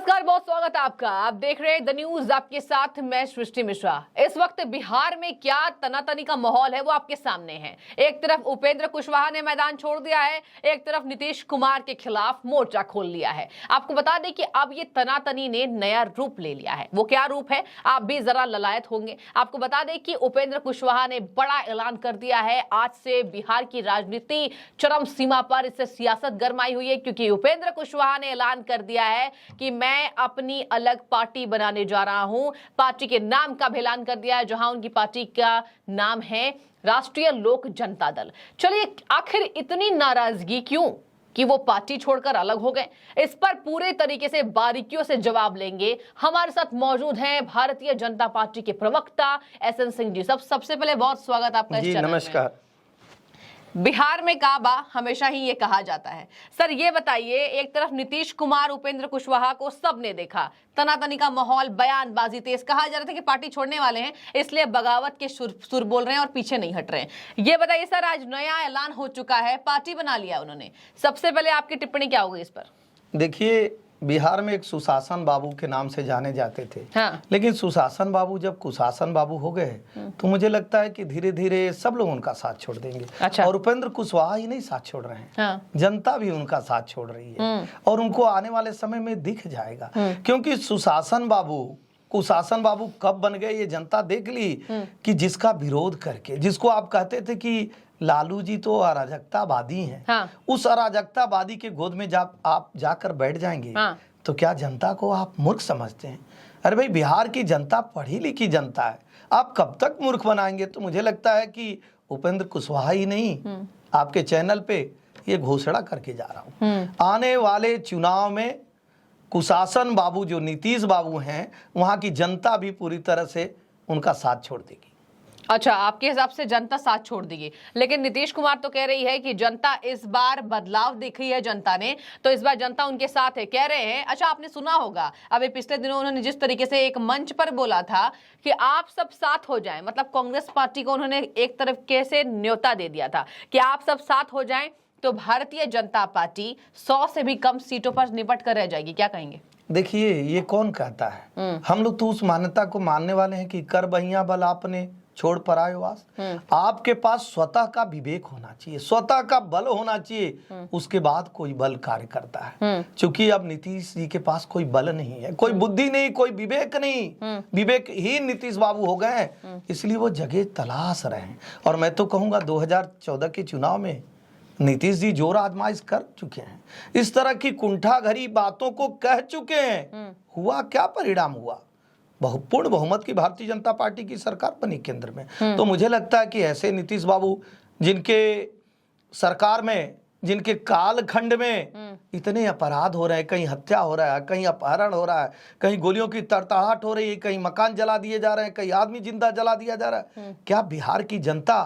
नमस्कार, बहुत स्वागत है आपका। आप देख रहे हैं द न्यूज, आपके साथ मैं सृष्टि मिश्रा। इस वक्त बिहार में क्या तनातनी का माहौल है वो आपके सामने है। एक तरफ उपेंद्र कुशवाहा ने मैदान छोड़ दिया है, एक तरफ नीतीश कुमार के खिलाफ मोर्चा खोल लिया है। आपको बता दें कि अब ये तनातनी ने नया रूप ले लिया है। वो क्या रूप है, आप भी जरा ललायत होंगे। आपको बता दें कि उपेंद्र कुशवाहा ने बड़ा ऐलान कर दिया है। आज से बिहार की राजनीति चरम सीमा पर, इससे सियासत गरमाई हुई है, क्योंकि उपेंद्र कुशवाहा ने ऐलान कर दिया है कि मैं अपनी अलग पार्टी बनाने जा रहा हूं। पार्टी के नाम का भी ऐलान कर दिया है, जहां उनकी पार्टी का नाम है राष्ट्रीय लोक जनता दल। चलिए, आखिर इतनी नाराजगी क्यों कि वो पार्टी छोड़कर अलग हो गए? इस पर पूरे तरीके से बारीकियों से जवाब लेंगे। हमारे साथ मौजूद हैं भारतीय जनता पार्टी के प्रवक्ता एसएन सिंह जी। सबसे पहले बहुत स्वागत आपका इस चैनल में। नमस्कार। बिहार में काबा हमेशा ही ये कहा जाता है। सर, ये बताइए, एक तरफ नीतीश कुमार, उपेंद्र कुशवाहा को सबने देखा, तनातनी का माहौल, बयानबाजी तेज, कहा जा रहा था कि पार्टी छोड़ने वाले हैं, इसलिए बगावत के सुर बोल रहे हैं और पीछे नहीं हट रहे हैं। ये बताइए सर, आज नया ऐलान हो चुका है, पार्टी बना लिया उन्होंने, सबसे पहले आपकी टिप्पणी क्या होगी इस पर? देखिए, बिहार में एक सुशासन बाबू के नाम से जाने जाते थे। हाँ। लेकिन सुशासन बाबू जब कुशासन बाबू हो गए तो मुझे लगता है कि धीरे धीरे सब लोग उनका साथ छोड़ देंगे। अच्छा। और उपेंद्र कुशवाहा ही नहीं साथ छोड़ रहे हैं। हाँ। जनता भी उनका साथ छोड़ रही है और उनको आने वाले समय में दिख जाएगा, क्योंकि सुशासन बाबू कुशासन बाबू कब बन गए ये जनता देख ली कि जिसका विरोध करके, जिसको आप कहते थे कि लालू जी तो अराजकतावादी हैं। हाँ। उस अराजकतावादी के गोद में जब आप जाकर बैठ जाएंगे तो क्या जनता को आप मूर्ख समझते हैं? अरे भाई, बिहार की जनता पढ़ी लिखी जनता है, आप कब तक मूर्ख बनाएंगे? तो मुझे लगता है कि उपेंद्र कुशवाहा ही नहीं, आपके चैनल पे ये घोषणा करके जा रहा हूँ, आने वाले चुनाव में कुशासन बाबू जो नीतीश बाबू हैं, वहां की जनता भी पूरी तरह से उनका साथ छोड़ देगी। अच्छा, आपके हिसाब से जनता साथ छोड़ देगी, लेकिन नीतीश कुमार तो कह रही है कि जनता इस बार बदलाव देखी है जनता ने, तो इस बार जनता उनके साथ है, कह रहे हैं। अच्छा, आपने सुना होगा अभी पिछले दिनों उन्होंने जिस तरीके से एक मंच पर बोला था कि आप सब साथ हो जाएं, मतलब कांग्रेस पार्टी को उन्होंने एक तरफ से न्योता दे दिया था कि आप सब साथ हो जाएं तो भारतीय जनता पार्टी 100 से भी कम सीटों पर निपट कर रह जाएगी। क्या कहेंगे? देखिए, ये कौन कहता है? हम लोग तो उस मान्यता को मानने वाले हैं कि कर बहिया बल आपने छोड़ पर आए वास। आपके पास स्वतः का विवेक होना चाहिए, स्वतः का बल होना चाहिए, उसके बाद कोई बल कार्य करता है। क्योंकि अब नीतीश जी के पास कोई बल नहीं है, कोई बुद्धि नहीं, कोई विवेक नहीं, विवेकहीन नीतीश बाबू हो गए, इसलिए वो जगह तलाश रहे हैं। और मैं तो कहूंगा 2014 के चुनाव में नीतीश जी जोर आजमाइश कर चुके हैं, इस तरह की कुंठाघरी बातों को कह चुके हैं। हुआ क्या परिणाम हुआ? पूर्ण बहुमत की भारतीय जनता पार्टी की सरकार बनी केंद्र में। तो मुझे लगता है कि ऐसे नीतीश बाबू जिनके सरकार में, जिनके कालखंड में इतने अपराध हो रहे हैं, कहीं हत्या हो रहा है, कहीं अपहरण हो रहा है, कहीं गोलियों की तड़तड़ाहट हो रही है, कहीं मकान जला दिए जा रहे हैं, कहीं आदमी जिंदा जला दिया जा रहा है, क्या बिहार की जनता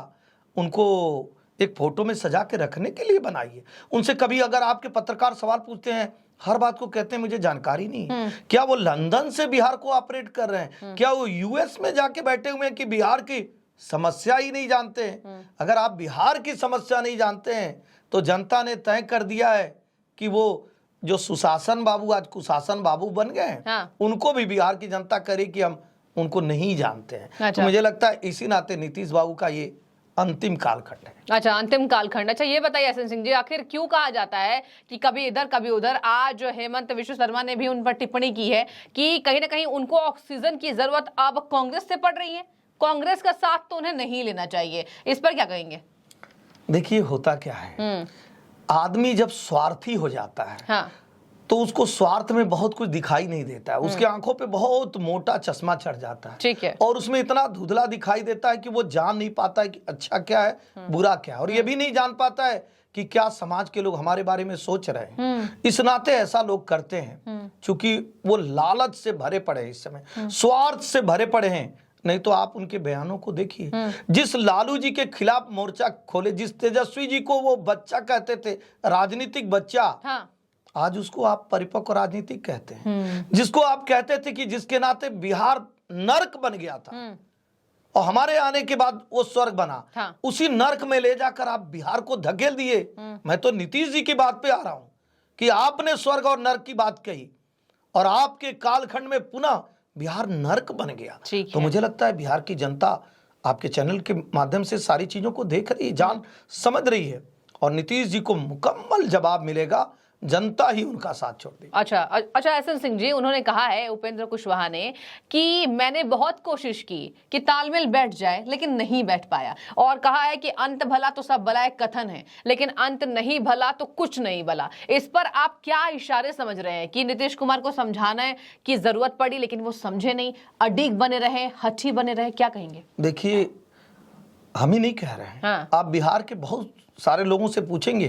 उनको एक फोटो में सजा के रखने के लिए बनाई है? उनसे कभी अगर आपके पत्रकार सवाल पूछते हैं, हर बात को कहते हैं मुझे जानकारी नहीं है। क्या वो लंदन से बिहार को ऑपरेट कर रहे हैं? क्या वो यूएस में जाके बैठे हुए हैं कि बिहार की समस्या ही नहीं जानते हैं? अगर आप बिहार की समस्या नहीं जानते हैं तो जनता ने तय कर दिया है कि वो जो सुशासन बाबू आज कुशासन बाबू बन गए हैं, उनको भी बिहार की जनता करे कि हम उनको नहीं जानते हैं। अच्छा। तो मुझे लगता है इसी नाते नीतीश बाबू का ये अंतिम कालखंड है। अच्छा, अंतिम कालखंड। अच्छा, ये बताइए एसएन सिंह जी, आखिर क्यों कहा जाता है कि कभी इधर कभी उधर? आज हेमंत विश्व शर्मा ने भी उन पर टिप्पणी की है कि कहीं ना कहीं उनको ऑक्सीजन की जरूरत अब कांग्रेस से पड़ रही है, कांग्रेस का साथ तो उन्हें नहीं लेना चाहिए। इस पर क्या कहेंगे? देखिए, होता क्या है, आदमी जब स्वार्थी हो जाता है, हाँ, तो उसको स्वार्थ में बहुत कुछ दिखाई नहीं देता है, उसके आंखों पे बहुत मोटा चश्मा चढ़ जाता है। ठीक है। और उसमें इतना धुंधला दिखाई देता है कि वो जान नहीं पाता है कि अच्छा क्या है, बुरा क्या है, और ये भी नहीं जान पाता है कि क्या समाज के लोग हमारे बारे में सोच रहे हैं। इस नाते ऐसा लोग करते हैं क्योंकि वो लालच से भरे पड़े हैं, इस समय स्वार्थ से भरे पड़े हैं। नहीं तो आप उनके बयानों को देखिए, जिस लालू जी के खिलाफ मोर्चा खोले, जिस तेजस्वी जी को वो बच्चा कहते थे, राजनीतिक बच्चा, हाँ, आज उसको आप परिपक्व राजनीतिक कहते हैं। जिसको आप कहते थे कि जिसके नाते बिहार नर्क बन गया था और हमारे आने के बाद वो स्वर्ग बना, हाँ। उसी नर्क में ले जाकर आप बिहार को धकेल दिए। मैं तो नीतीश जी की बात पे आ रहा हूं कि आपने स्वर्ग और नर्क की बात कही और आपके कालखंड में पुनः बिहार नर्क बन गया। तो मुझे लगता है बिहार की जनता आपके चैनल के माध्यम से सारी चीजों को देख रही है, जान समझ रही है, और नीतीश जी को मुकम्मल जवाब मिलेगा, जनता ही उनका साथ छोड़ देगी। अच्छा एसएन सिंह जी, उन्होंने कहा है उपेंद्र कुशवाहा ने कि मैंने बहुत कोशिश की कि तालमेल बैठ जाए लेकिन नहीं बैठ पाया, और कहा है कि अंत भला तो सब भला एक कथन है, लेकिन अंत नहीं भला तो कुछ नहीं भला। इस पर आप क्या इशारे समझ रहे हैं कि नीतीश कुमार को समझाना है कि जरूरत पड़ी लेकिन वो समझे नहीं, अडिग बने रहे, हठी बने रहे, क्या कहेंगे? देखिए, हम ही नहीं कह रहे हैं। हाँ। आप बिहार के बहुत सारे लोगों से पूछेंगे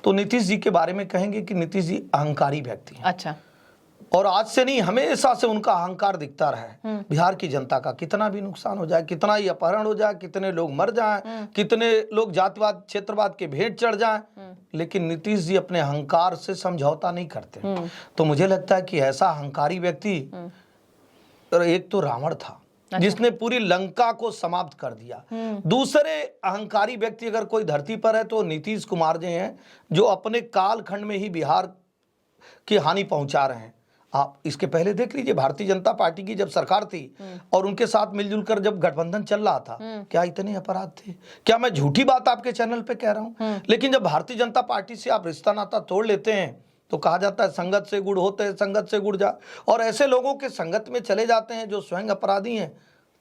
तो नीतीश जी के बारे में कहेंगे कि नीतीश जी अहंकारी व्यक्ति हैं। अच्छा। और आज से नहीं, हमेशा से उनका अहंकार दिखता रहा है। बिहार की जनता का कितना भी नुकसान हो जाए, कितना ही अपहरण हो जाए, कितने लोग मर जाएं, कितने लोग जातिवाद क्षेत्रवाद के भेंट चढ़ जाएं, लेकिन नीतीश जी अपने अहंकार से समझौता नहीं करते। तो मुझे लगता है कि ऐसा अहंकारी व्यक्ति, एक तो रावण था जिसने पूरी लंका को समाप्त कर दिया। दूसरे अहंकारी व्यक्ति अगर कोई धरती पर है तो नीतीश कुमार जी हैं, जो अपने कालखंड में ही बिहार की हानि पहुंचा रहे हैं। आप इसके पहले देख लीजिए, भारतीय जनता पार्टी की जब सरकार थी और उनके साथ मिलजुल कर जब गठबंधन चल रहा था, क्या इतने अपराध थे? क्या मैं झूठी बात आपके चैनल पे कह रहा हूं? लेकिन जब भारतीय जनता पार्टी से आप रिश्ता नाता तोड़ लेते हैं तो कहा जाता है संगत से गुड़ होते हैं, संगत से गुड़ जा, और ऐसे लोगों के संगत में चले जाते हैं जो स्वयं अपराधी हैं,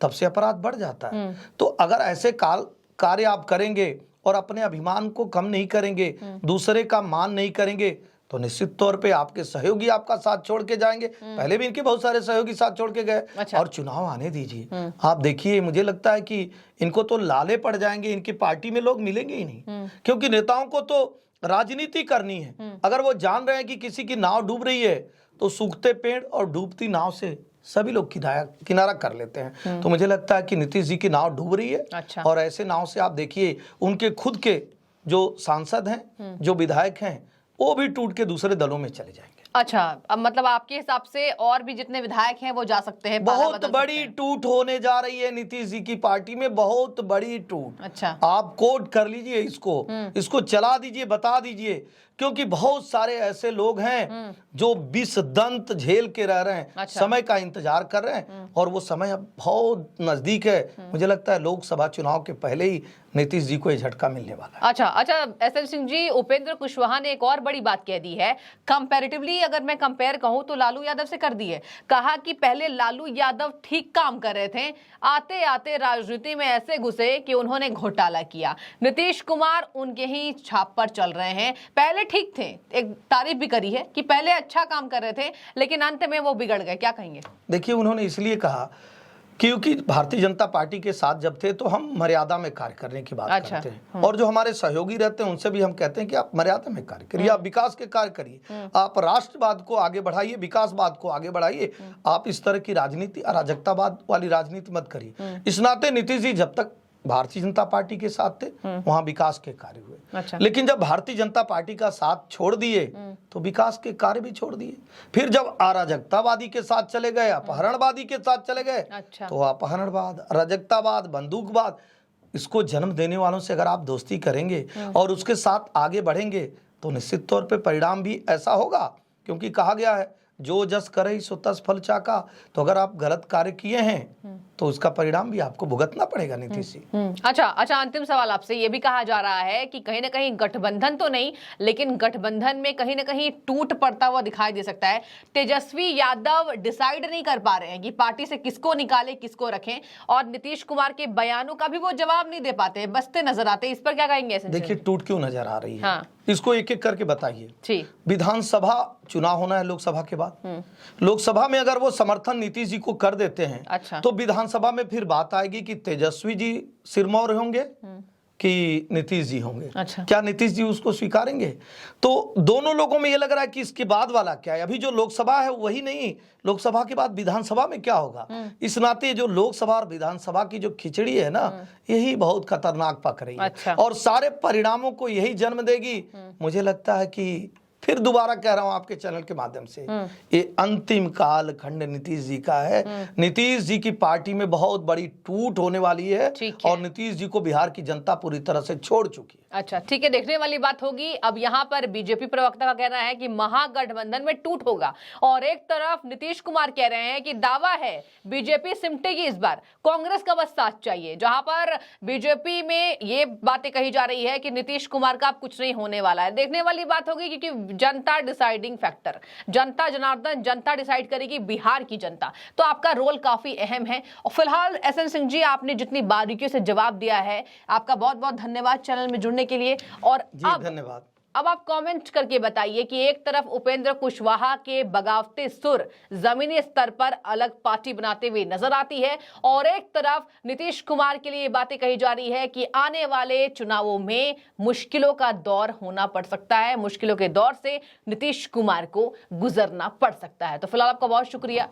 तब से अपराध बढ़ जाता है। तो अगर ऐसे कार्य आप करेंगे और अपने अभिमान को कम नहीं करेंगे, दूसरे का मान नहीं करेंगे, तो निश्चित तौर पे आपके सहयोगी आपका साथ छोड़ के जाएंगे। पहले भी इनके बहुत सारे सहयोगी साथ छोड़ के गए। अच्छा। और चुनाव आने दीजिए, आप देखिए, मुझे लगता है कि इनको तो लाले पड़ जाएंगे, इनकी पार्टी में लोग मिलेंगे ही नहीं, क्योंकि नेताओं को तो राजनीति करनी है। अगर वो जान रहे हैं कि किसी की नाव डूब रही है तो सूखते पेड़ और डूबती नाव से सभी लोग किनारा कर लेते हैं। तो मुझे लगता है कि नीतीश जी की नाव डूब रही है। अच्छा। और ऐसे नाव से आप देखिए, उनके खुद के जो सांसद हैं, जो विधायक हैं, वो भी टूट के दूसरे दलों में चले जाएंगे। अच्छा, अब मतलब आपके हिसाब से और भी जितने विधायक हैं वो जा सकते हैं, बहुत बड़ी टूट होने जा रही है नीतीश जी की पार्टी में, बहुत बड़ी टूट। अच्छा। आप कोट कर लीजिए इसको चला दीजिए, बता दीजिए, क्योंकि बहुत सारे ऐसे लोग हैं जो विष दंत झेल के रह रहे हैं। अच्छा। समय का इंतजार कर रहे हैं और वो समय अब बहुत नजदीक है। मुझे लगता है लोकसभा चुनाव के पहले ही नीतीश जी को ये झटका मिलने वाला है। अच्छा एसएन सिंह जी, उपेंद्र कुशवाहा ने एक और बड़ी बात कह दी है, कंपैरेटिवली अगर मैं कंपेयर कहूं तो लालू यादव से कर दी है। कहा कि पहले लालू यादव ठीक काम कर रहे थे, आते आते राजनीति में ऐसे घुसे कि उन्होंने घोटाला किया। नीतीश कुमार उनके ही छाप पर चल रहे हैं, पहले ठीक थे, एक तारीफ भी करी है कि पहले अच्छा काम कर रहे थे लेकिन अंत में वो बिगड़ गए, क्या कहेंगे? देखिए, उन्होंने इसलिए कहा क्योंकि भारतीय जनता पार्टी के साथ जब थे तो हम मर्यादा में कार्य करने की बात करते हैं, और जो हमारे सहयोगी रहते हैं उनसे भी हम कहते हैं कि आप मर्यादा में कार्य करिए, आप विकास के कार्य करिए, आप राष्ट्रवाद को आगे बढ़ाइए, विकासवाद को आगे बढ़ाइए, आप इस तरह की राजनीति, अराजकतावाद वाली राजनीति मत करिए। इस नाते नीतीश जी जब तक भारतीय जनता पार्टी के साथ थे वहां विकास के कार्य हुए। अच्छा। लेकिन जब भारतीय जनता पार्टी का साथ छोड़ दिए तो विकास के कार्य भी छोड़ दिए। फिर जब अराजकतावादी के साथ चले गए, अपहरणवादी के साथ चले गए, अच्छा। तो अपहरणवाद, अराजकतावाद, बंदूकवाद, इसको जन्म देने वालों से अगर आप दोस्ती करेंगे और उसके साथ आगे बढ़ेंगे तो निश्चित तौर पे परिणाम भी ऐसा होगा, क्योंकि कहा गया है जो जस करे सो तस फल चाका। तो अगर आप गलत कार्य किए हैं तो उसका परिणाम भी आपको भुगतना पड़ेगा नीतीश जी। अच्छा, अंतिम सवाल आपसे, ये भी कहा जा रहा है कि कहीं ना कहीं गठबंधन तो नहीं लेकिन गठबंधन में कहीं ना कहीं टूट पड़ता हुआ दिखाई दे सकता है। तेजस्वी यादव डिसाइड नहीं कर पा रहे हैं कि पार्टी से किसको निकाले किसको रखें, और नीतीश कुमार के बयानों का भी वो जवाब नहीं दे पाते, बसते नजर आते। इस पर क्या कहेंगे? देखिए, टूट क्यों नजर आ रही है? हाँ। इसको एक एक करके बताइए। जी। विधानसभा चुनाव होना है लोकसभा के बाद, लोकसभा में अगर वो समर्थन नीतीश जी को कर देते हैं, अच्छा। तो विधानसभा में फिर बात आएगी कि तेजस्वी जी सिरमौर होंगे कि नीतीश जी होंगे। अच्छा। क्या नीतीश जी उसको स्वीकारेंगे? तो दोनों लोगों में ये लग रहा है कि इसके बाद वाला क्या है। अभी जो लोकसभा है वही नहीं, लोकसभा के बाद विधानसभा में क्या होगा। इस नाते जो लोकसभा और विधानसभा की जो खिचड़ी है ना, यही बहुत खतरनाक पक रही है। अच्छा। और सारे परिणामों को यही जन्म देगी। मुझे लगता है कि फिर दोबारा कह रहा हूं आपके चैनल के माध्यम से, ये अंतिम काल खंड नीतीश जी का है। नीतीश जी की पार्टी में बहुत बड़ी टूट होने वाली है और नीतीश जी को बिहार की जनता पूरी तरह से छोड़ चुकी है। अच्छा, ठीक है, देखने वाली बात होगी। अब यहाँ पर बीजेपी प्रवक्ता का कहना है कि महागठबंधन में टूट होगा, और एक तरफ नीतीश कुमार कह रहे हैं कि दावा है बीजेपी सिमटेगी इस बार, कांग्रेस का बस साथ चाहिए। जहां पर बीजेपी में ये बातें कही जा रही है कि नीतीश कुमार का अब कुछ नहीं होने वाला है। देखने वाली बात होगी, क्योंकि जनता डिसाइडिंग फैक्टर, जनता जनार्दन, जनता डिसाइड करेगी, बिहार की जनता। तो आपका रोल काफी अहम है। और फिलहाल एसएन सिंह जी, आपने जितनी बारीकियों से जवाब दिया है, आपका बहुत बहुत धन्यवाद चैनल में जुड़ने के लिए। और धन्यवाद। अब आप कमेंट करके बताइए कि एक तरफ उपेंद्र कुशवाहा के बगावती सुर जमीनी स्तर पर अलग पार्टी बनाते हुए नजर आती है, और एक तरफ नीतीश कुमार के लिए बातें कही जा रही है कि आने वाले चुनावों में मुश्किलों का दौर होना पड़ सकता है, मुश्किलों के दौर से नीतीश कुमार को गुजरना पड़ सकता है। तो फिलहाल आपका बहुत शुक्रिया।